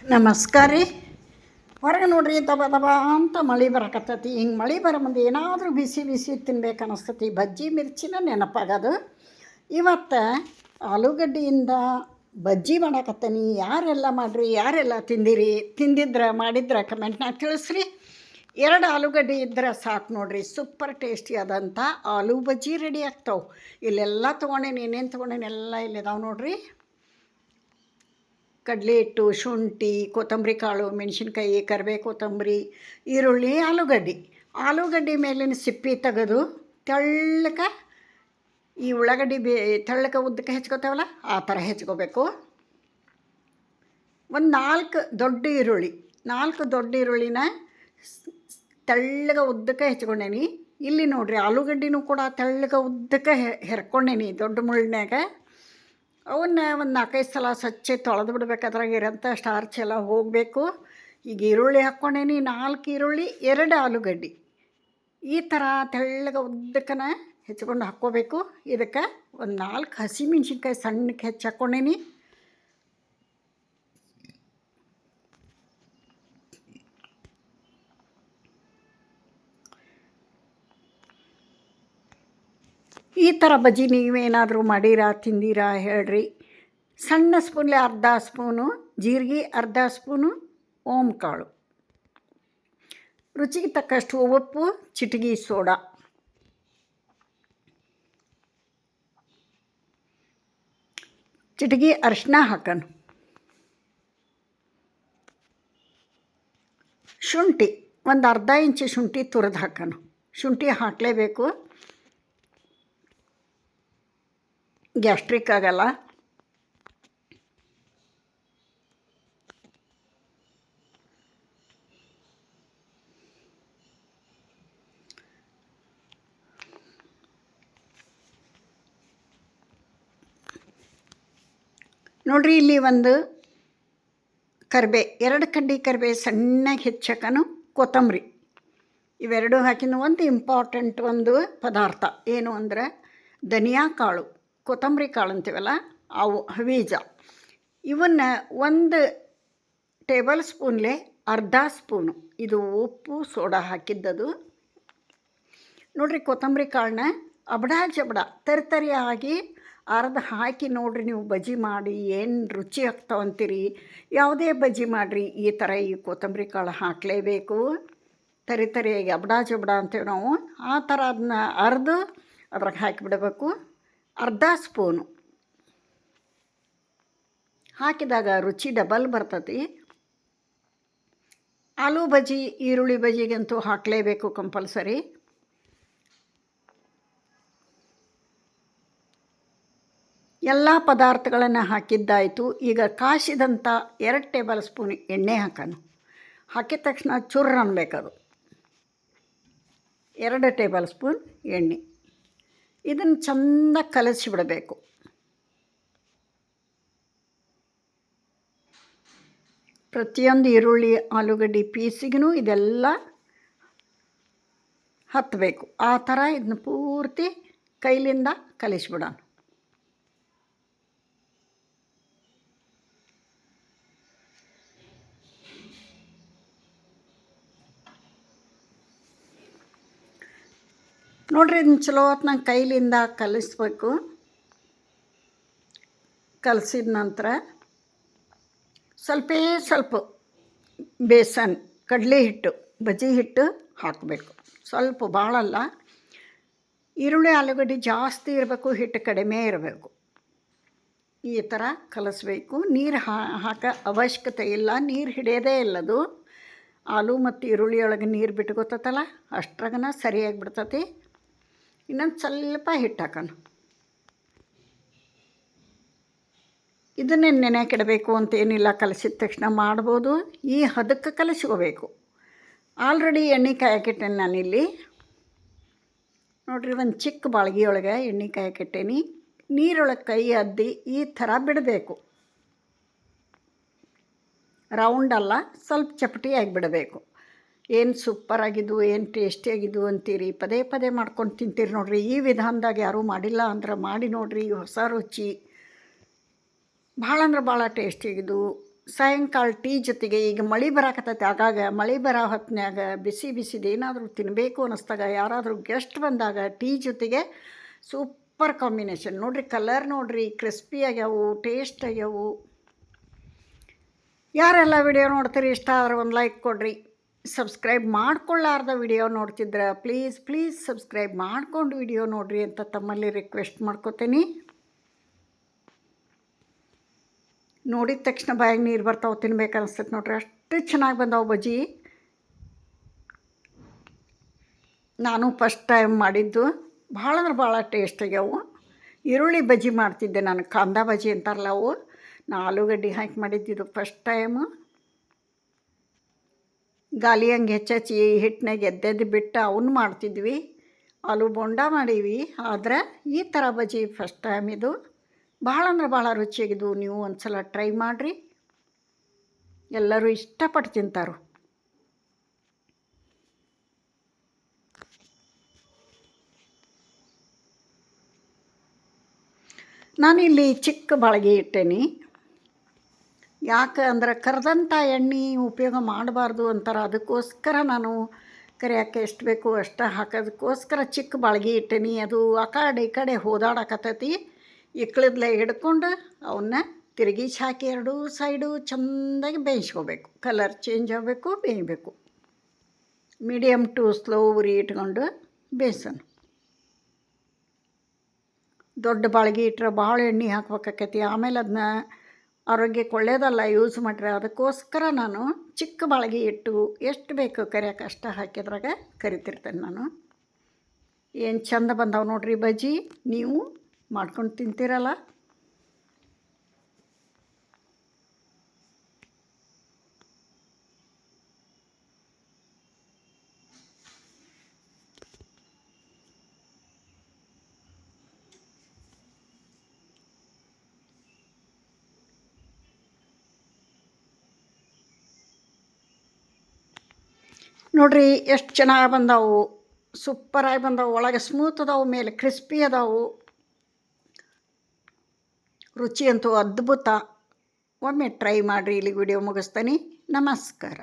ನಮಸ್ಕಾರ ರೀ. ಹೊರಗೆ ನೋಡ್ರಿ ದಬ ದಬ ಅಂತ ಮಳೆ ಬರಕತ್ತೈತಿ. ಹಿಂಗೆ ಮಳೆ ಬರೋ ಮುಂದೆ ಏನಾದರೂ ಬಿಸಿ ಬಿಸಿ ತಿನ್ಬೇಕು ಅನ್ನಿಸ್ತತಿ. ಬಜ್ಜಿ ಮಿರ್ಚಿನ ನೆನಪಾಗೋದು. ಇವತ್ತು ಆಲೂಗಡ್ಡೆಯಿಂದ ಬಜ್ಜಿ ಮಾಡಕತ್ತೀನಿ. ಯಾರೆಲ್ಲ ಮಾಡಿರಿ, ಯಾರೆಲ್ಲ ತಿಂದಿದ್ರೆ ಮಾಡಿದ್ರೆ ಕಮೆಂಟ್ನಾಗ ತಿಳಿಸ್ರಿ. 2 ಆಲೂಗಡ್ಡೆ ಇದ್ರೆ ಸಾಕು ನೋಡ್ರಿ, ಸೂಪರ್ ಟೇಸ್ಟಿ ಆದಂಥ ಆಲೂ ಬಜ್ಜಿ ರೆಡಿ ಆಗ್ತಾವೆ. ಇಲ್ಲೆಲ್ಲ ತೊಗೊಂಡೇನಿ, ಏನೇನು ತೊಗೊಂಡೇನಿ ಎಲ್ಲ ಇಲ್ಲಿದಾವೆ ನೋಡ್ರಿ. ಕಡಲೆ ಹಿಟ್ಟು, ಶುಂಠಿ, ಕೊತ್ತಂಬರಿ ಕಾಳು, ಮೆಣಸಿನ್ಕಾಯಿ, ಕರಿಬೇವು, ಕೊತ್ತಂಬರಿ, ಈರುಳ್ಳಿ, ಆಲೂಗಡ್ಡೆ ಮೇಲಿನ ಸಿಪ್ಪೆ ತೆಗೆದು ತೆಳ್ಳಗೆ ಈ ಉಳ್ಳಾಗಡ್ಡಿ ತೆಳ್ಳಗೆ ಉದ್ದಕ್ಕೆ ಹೆಚ್ಕೋತಾವಲ್ಲ ಆ ಥರ ಹೆಚ್ಕೋಬೇಕು. ಒಂದು 4 ದೊಡ್ಡ ಈರುಳ್ಳಿನ ತೆಳ್ಳಗೆ ಉದ್ದಕ್ಕೆ ಹೆಚ್ಕೊಂಡೇನಿ. ಇಲ್ಲಿ ನೋಡ್ರಿ ಆಲೂಗಡ್ಡಿನೂ ಕೂಡ ತೆಳ್ಳಗೆ ಉದ್ದಕ್ಕೆ ಹೆರ್ಕೊಂಡೇನಿ ದೊಡ್ಡ ಮುಳ್ಳಿನಾಗ. ಅವನ್ನ ಒಂದು 4-5 ಸಲ ಸ್ವಚ್ಛ ತೊಳೆದು ಬಿಡ್ಬೇಕು. ಅದ್ರಾಗ ಇರೋಂಥ ಸ್ಟಾರ್ಚ್ ಎಲ್ಲ ಹೋಗಬೇಕು. ಈಗ ಈರುಳ್ಳಿ ಹಾಕ್ಕೊಂಡೇನಿ, 4 ಈರುಳ್ಳಿ, 2 ಆಲೂಗಡ್ಡೆ ಈ ಥರ ತೆಳ್ಳಗೆ ಉದ್ದಕ್ಕನ ಹೆಚ್ಕೊಂಡು ಹಾಕ್ಕೋಬೇಕು. ಇದಕ್ಕೆ ಒಂದು 4 ಹಸಿಮೆಣ್ಸಿನ್ಕಾಯಿ ಸಣ್ಣಕ್ಕೆ ಹೆಚ್ಚಿ ಹಾಕ್ಕೊಂಡೇನಿ. ಈ ಥರ ಬಜ್ಜಿ ನೀವೇನಾದರೂ ಮಾಡೀರಾ, ತಿಂದೀರಾ ಹೇಳ್ರಿ. ಸಣ್ಣ ಸ್ಪೂನ್ಲೆ ಅರ್ಧ ಸ್ಪೂನು ಜೀರಿಗೆ, ಅರ್ಧ ಸ್ಪೂನು ಓಂಕಾಳು, ರುಚಿಗೆ ತಕ್ಕಷ್ಟು ಉಪ್ಪು, ಚಿಟಿಕೆ ಸೋಡಾ, ಚಿಟಿಕೆ ಅರಿಶಿನ ಹಾಕೋಣ. ಶುಂಠಿ ಒಂದು ಅರ್ಧ ಇಂಚು ಶುಂಠಿ ತುರಿದು ಹಾಕೋಣ. ಶುಂಠಿ ಹಾಕಲೇಬೇಕು, ಗ್ಯಾಸ್ಟ್ರಿಕ್ ಆಗಲ್ಲ. ನೋಡ್ರಿ ಇಲ್ಲಿ ಒಂದು ಕರಿಬೇ, 2 ಕಡ್ಡಿ ಕರಿಬೇ ಸಣ್ಣಗೆ ಹೆಚ್ಚಕನು, ಕೊತ್ತಂಬರಿ, ಇವೆರಡು ಹಾಕಿನ ಒಂದು ಇಂಪಾರ್ಟೆಂಟ್ ಒಂದು ಪದಾರ್ಥ ಏನು ಅಂದರೆ ಧನಿಯಾ ಕಾಳು, ಕೊತ್ತಂಬರಿ ಕಾಳು ಅಂತೀವಲ್ಲ ಅವು, ಹವೀಜ. ಇವನ್ನ 1 ಟೇಬಲ್ ಸ್ಪೂನ್ಲೆ ಅರ್ಧ ಸ್ಪೂನು ಇದು ಉಪ್ಪು ಸೋಡಾ ಹಾಕಿದ್ದದು. ನೋಡ್ರಿ ಕೊತ್ತಂಬರಿ ಕಾಳನ್ನ ಅಬಡ ಜಬಡ ತರಿಯಾಗಿ ಅರ್ಧ ಹಾಕಿ ನೋಡ್ರಿ ನೀವು ಬಜ್ಜಿ ಮಾಡಿ ಏನು ರುಚಿ ಆಗ್ತಾವಂತೀರಿ. ಯಾವುದೇ ಬಜ್ಜಿ ಮಾಡಿರಿ ಈ ಥರ ಈ ಕೊತ್ತಂಬರಿ ಕಾಳು ಹಾಕಲೇಬೇಕು. ತರಿಯಾಗಿ ಅಬಡ ಜಬಡ ಅಂತೀವಿ ನಾವು, ಆ ಥರ ಅದನ್ನ ಅರ್ದು ಅದ್ರಾಗ ಹಾಕಿಬಿಡಬೇಕು. ಅರ್ಧ ಸ್ಪೂನು ಹಾಕಿದಾಗ ರುಚಿ ಡಬಲ್ ಬರ್ತತಿ. ಆಲೂ ಬಜ್ಜಿ, ಈರುಳ್ಳಿ ಬಜ್ಜಿಗಂತೂ ಹಾಕಲೇಬೇಕು ಕಂಪಲ್ಸರಿ. ಎಲ್ಲ ಪದಾರ್ಥಗಳನ್ನು ಹಾಕಿದ್ದಾಯಿತು. ಈಗ ಕಾಸಿದಂಥ 2 ಟೇಬಲ್ ಸ್ಪೂನ್ ಎಣ್ಣೆ ಹಾಕೋಣ. ಹಾಕಿದ ತಕ್ಷಣ ಚುರ್ರ ಅನ್ಬೇಕದು. 2 ಟೇಬಲ್ ಸ್ಪೂನ್ ಎಣ್ಣೆ, ಇದನ್ನು ಚೆಂದ ಕಲಸಿಬಿಡಬೇಕು. ಪ್ರತಿಯೊಂದು ಈರುಳ್ಳಿ ಆಲೂಗಡ್ಡೆ ಪೀಸಿಗೂ ಇದೆಲ್ಲ ಹತ್ತಬೇಕು. ಆ ಥರ ಇದನ್ನ ಪೂರ್ತಿ ಕೈಲಿಂದ ಕಲಿಸ್ಬಿಡೋಣ. ನೋಡ್ರಿ ಇದನ್ನ ಚಲೋ ಹೊತ್ನಾಗ ಕೈಲಿಂದ ಕಲಿಸ್ಬೇಕು. ಕಲಸಿದ ನಂತರ ಸ್ವಲ್ಪ ಬೇಸನ್, ಕಡಲೆ ಹಿಟ್ಟು, ಬಜ್ಜಿ ಹಿಟ್ಟು ಹಾಕಬೇಕು. ಸ್ವಲ್ಪ ಭಾಳಲ್ಲ. ಈರುಳ್ಳಿ ಆಲೂಗಡ್ಡೆ ಜಾಸ್ತಿ ಇರಬೇಕು, ಹಿಟ್ಟು ಕಡಿಮೆ ಇರಬೇಕು. ಈ ಥರ ಕಲಿಸ್ಬೇಕು. ನೀರು ಹಾಕೋ ಅವಶ್ಯಕತೆ ಇಲ್ಲ, ನೀರು ಹಿಡಿಯೋದೇ ಇಲ್ಲದು. ಆಲೂ ಮತ್ತು ಈರುಳ್ಳಿ ಒಳಗೆ ನೀರು ಬಿಟ್ಕೋತಲ್ಲ ಅಷ್ಟ್ರಾಗನ ಸರಿಯಾಗಿ ಬಿಡ್ತತಿ. ಇನ್ನೊಂದು ಸ್ವಲ್ಪ ಹಿಟ್ಟು ಹಾಕೋಣ. ಇದನ್ನೇ ನೆನೆಕಿಡಬೇಕು ಅಂತೇನಿಲ್ಲ, ಕಲಸಿದ ತಕ್ಷಣ ಮಾಡ್ಬೋದು. ಈ ಹದಕ್ಕೆ ಕಲಸ್ಕೋಬೇಕು. ಆಲ್ರೆಡಿ ಎಣ್ಣೆ ಕಾಯಕ್ಕಿಟ್ಟೇನಿ ನಾನಿಲ್ಲಿ. ನೋಡ್ರಿ ಒಂದು ಚಿಕ್ಕ ಬಾಳ್ಗಿಯೊಳಗೆ ಎಣ್ಣೆ ಕಾಯಕ್ಕಿಟ್ಟೇನಿ. ನೀರೊಳಗೆ ಕೈ ಅದ್ದಿ ಈ ಥರ ಬಿಡಬೇಕು. ರೌಂಡ್ ಅಲ್ಲ, ಸ್ವಲ್ಪ ಚಪಟಿಯಾಗಿ ಬಿಡಬೇಕು. ಏನು ಸೂಪರಾಗಿದ್ದು, ಏನು ಟೇಸ್ಟಿಯಾಗಿದ್ದು ಅಂತೀರಿ. ಪದೇ ಮಾಡ್ಕೊಂಡು ತಿಂತೀರಿ ನೋಡ್ರಿ. ಈ ವಿಧಾನದಾಗ ಯಾರೂ ಮಾಡಿಲ್ಲ ಅಂದ್ರೆ ಮಾಡಿ ನೋಡ್ರಿ. ಹೊಸ ರುಚಿ ಭಾಳ ಅಂದ್ರೆ ಭಾಳ ಟೇಸ್ಟಿಯಾಗಿದ್ದು. ಸಾಯಂಕಾಲ ಟೀ ಜೊತೆಗೆ ಈಗ ಮಳೆ ಬರಾಕತ್ತೈತೆ, ಆಗಾಗ ಮಳೆ ಬರೋ ಹೊತ್ತಿನಾಗ ಬಿಸಿ ಬಿಸಿದು ಏನಾದರೂ ತಿನ್ನಬೇಕು ಅನ್ನಿಸ್ದಾಗ, ಯಾರಾದರೂ ಗೆಸ್ಟ್ ಬಂದಾಗ ಟೀ ಜೊತೆಗೆ ಸೂಪರ್ ಕಾಂಬಿನೇಷನ್. ನೋಡಿರಿ ಕಲರ್, ನೋಡಿರಿ ಕ್ರಿಸ್ಪಿ ಆಗ್ಯಾವು, ಟೇಸ್ಟ್ ಆಗ್ಯಾವು. ಯಾರೆಲ್ಲ ವಿಡಿಯೋ ನೋಡ್ತೀರಿ ಇಷ್ಟ ಆದ್ರೆ ಒಂದು ಲೈಕ್ ಕೊಡಿರಿ. ಸಬ್ಸ್ಕ್ರೈಬ್ ಮಾಡ್ಕೊಳ್ಳಾರ್ದ ವಿಡಿಯೋ ನೋಡ್ತಿದ್ರೆ ಪ್ಲೀಸ್ ಸಬ್ಸ್ಕ್ರೈಬ್ ಮಾಡ್ಕೊಂಡು ವಿಡಿಯೋ ನೋಡಿರಿ ಅಂತ ತಮ್ಮಲ್ಲಿ ರಿಕ್ವೆಸ್ಟ್ ಮಾಡ್ಕೋತೀನಿ. ನೋಡಿದ ತಕ್ಷಣ ಬಾಯಿಗೆ ನೀರು ಬರ್ತಾವೆ, ತಿನ್ಬೇಕು ಅನಿಸ್ತೈತೆ ನೋಡ್ರಿ, ಅಷ್ಟು ಚೆನ್ನಾಗಿ ಬಂದಾವೆ ಬಜ್ಜಿ. ನಾನು ಫಸ್ಟ್ ಟೈಮ್ ಮಾಡಿದ್ದು, ಭಾಳ ಅಂದ್ರೆ ಭಾಳ ಟೇಸ್ಟ್ ಆಗ್ಯಾವು. ಈರುಳ್ಳಿ ಬಜ್ಜಿ ಮಾಡ್ತಿದ್ದೆ ನಾನು, ಕಾಂದಾ ಬಜ್ಜಿ ಅಂತಾರಲ್ಲ ಅವು. ನಾ ಆಲೂಗಡ್ಡೆ ಹಾಕಿ ಮಾಡಿದ್ದಿದ್ದು ಫಸ್ಟ್ ಟೈಮು. ಗಾಲಿ ಹಂಗೆ ಹೆಚ್ಚಿ ಹಿಟ್ಟಿನಾಗ ಎದ್ದೆದ್ದು ಬಿಟ್ಟು ಅವನ್ನ ಮಾಡ್ತಿದ್ವಿ. ಆಲೂ ಬೋಂಡ ಮಾಡೀವಿ. ಆದರೆ ಈ ಥರ ಬಜ್ಜಿ ಫಸ್ಟ್ ಟೈಮ್ ಇದು. ಭಾಳ ಅಂದ್ರೆ ಭಾಳ ರುಚಿಯಾಗಿದ್ದು. ನೀವು ಒಂದು ಸಲ ಟ್ರೈ ಮಾಡಿರಿ, ಎಲ್ಲರೂ ಇಷ್ಟಪಟ್ಟು ತಿಂತಾರೆ. ನಾನಿಲ್ಲಿ ಚಿಕ್ಕ ಬಾಳಿಗೆ ಇಟ್ಟೇನಿ. ಯಾಕೆ ಅಂದ್ರೆ ಕರೆದಂಥ ಎಣ್ಣೆ ಉಪಯೋಗ ಮಾಡಬಾರ್ದು ಅಂತಾರೆ, ಅದಕ್ಕೋಸ್ಕರ ನಾನು ಕರಿಯೋಕ್ಕೆ ಎಷ್ಟು ಬೇಕು ಅಷ್ಟು ಹಾಕೋದಕ್ಕೋಸ್ಕರ ಚಿಕ್ಕ ಬಾಳ್ಗೆ ಇಟ್ಟೇನಿ. ಅದು ಆ ಕಡೆ ಈ ಕಡೆ ಹೋದಾಡಕತ್ತೈತಿ. ಇಕ್ಕಳದ್ಲೆ ಹಿಡ್ಕೊಂಡು ಅವನ್ನ ತಿರುಗಿಸಿ ಹಾಕಿ ಎರಡೂ ಸೈಡು ಚೆಂದಾಗಿ ಬೇಯಿಸ್ಕೋಬೇಕು. ಕಲರ್ ಚೇಂಜ್ ಆಗಬೇಕು, ಬೇಯಬೇಕು. ಮೀಡಿಯಮ್ ಟು ಸ್ಲೋ ಉರಿ ಇಟ್ಕೊಂಡು ಬೇಯಿಸೋಣ. ದೊಡ್ಡ ಬಾಳ್ಗೆ ಇಟ್ಟರೆ ಭಾಳ ಎಣ್ಣೆ ಹಾಕ್ಬೇಕಾಕೈತಿ, ಆಮೇಲೆ ಅದನ್ನ ಆರೋಗ್ಯಕ್ಕೆ ಒಳ್ಳೆಯದಲ್ಲ ಯೂಸ್ ಮಾಡಿರಿ. ಅದಕ್ಕೋಸ್ಕರ ನಾನು ಚಿಕ್ಕ ಬಾಳ್ಗೆ ಇಟ್ಟು ಎಷ್ಟು ಬೇಕು ಕರಿಯೋಕೆ ಅಷ್ಟು ಹಾಕಿದ್ರಾಗ ಕರಿತಿರ್ತೇನೆ ನಾನು. ಏನು ಚಂದ ಬಂದಾವೆ ನೋಡಿರಿ ಬಜ್ಜಿ. ನೀವು ಮಾಡ್ಕೊಂಡು ತಿಂತೀರಲ್ಲ. ನೋಡಿರಿ ಎಷ್ಟು ಚೆನ್ನಾಗಿ ಬಂದಾವು, ಸೂಪರಾಗಿ ಬಂದಾವು. ಒಳಗೆ ಸ್ಮೂತ್ ಅದಾವು, ಮೇಲೆ ಕ್ರಿಸ್ಪಿ ಅದಾವು. ರುಚಿ ಅಂತೂ ಅದ್ಭುತ. ಒಮ್ಮೆ ಟ್ರೈ ಮಾಡಿರಿ. ಇಲ್ಲಿ ವಿಡಿಯೋ ಮುಗಿಸ್ತೀನಿ. ನಮಸ್ಕಾರ.